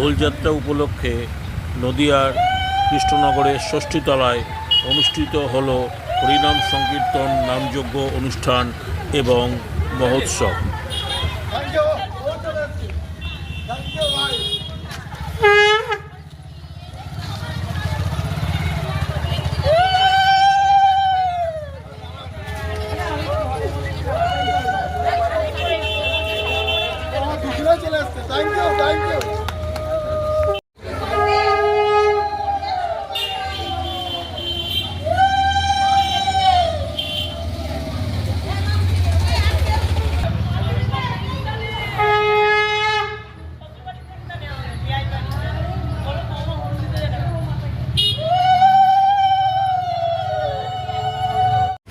দোলযাত্রা উপলক্ষে নদিয়ার কৃষ্ণনগরের ষষ্ঠীতলায় অনুষ্ঠিত হল হরিনাম সংকীর্তন, নামযজ্ঞ অনুষ্ঠান এবং মহোৎসব।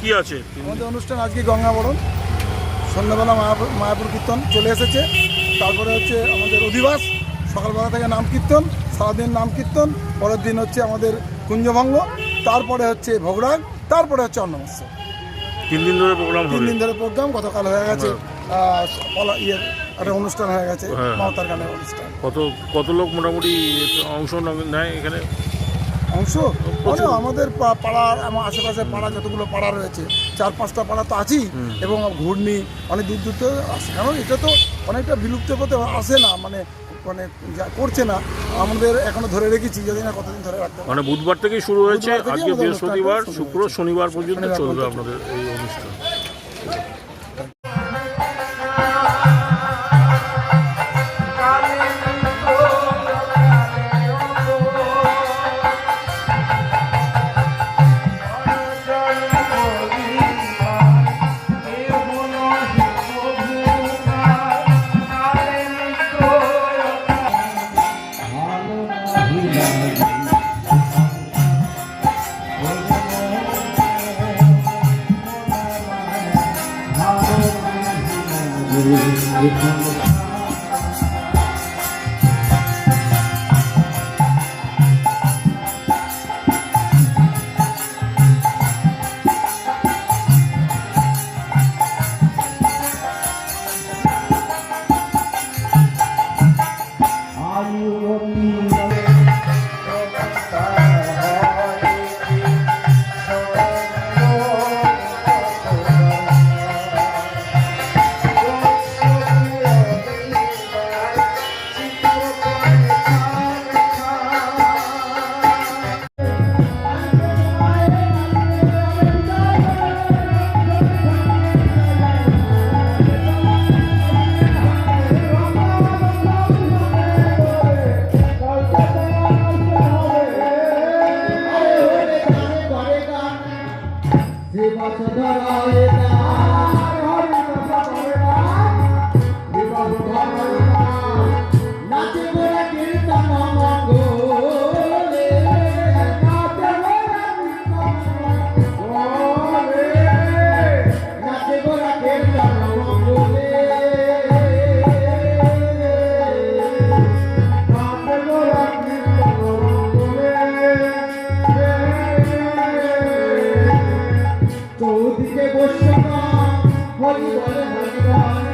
কি আছে আমাদের অনুষ্ঠান? আজকে গঙ্গা বরণ, সন্ধ্যাবেলা মায়াপুর কীর্তন চলে এসেছে। তারপরে হচ্ছে আমাদের অধিবাস, সকালবেলা থেকে নাম কীর্তন, সারাদিন নাম কীর্তন। পরের দিন হচ্ছে আমাদের কুঞ্জভঙ্গ, তারপরে হচ্ছে ভোগরাগ, তারপরে হচ্ছে অন্নমৎস্য। 3 দিন ধরে প্রোগ্রাম। 3 দিন ধরে প্রোগ্রাম। গতকাল হয়ে গেছে একটা অনুষ্ঠান হয়ে গেছে, মমতার গানের অনুষ্ঠান। কত লোক মোটামুটি অংশ নেয় এখানে? অংশ আমাদের পাড়ার, আমার আশেপাশে পাড়া যতগুলো পাড়া রয়েছে, 4-5টা পাড়া তো আছেই, এবং ঘূর্ণি অনেক দূর দূর থেকে আসে। কারণ এটা তো অনেকটা বিলুপ্ত পথে আসে না, মানে করছে না। আমাদের এখনো ধরে রেখেছি, যদি না কতদিন ধরে রাখতে। মানে বুধবার থেকেই শুরু হয়েছে, আজকে বৃহস্পতিবার, শুক্র, শনিবার পর্যন্ত চলবে আপনাদের এই অনুষ্ঠান। চৌদিকে বসে হরি বলে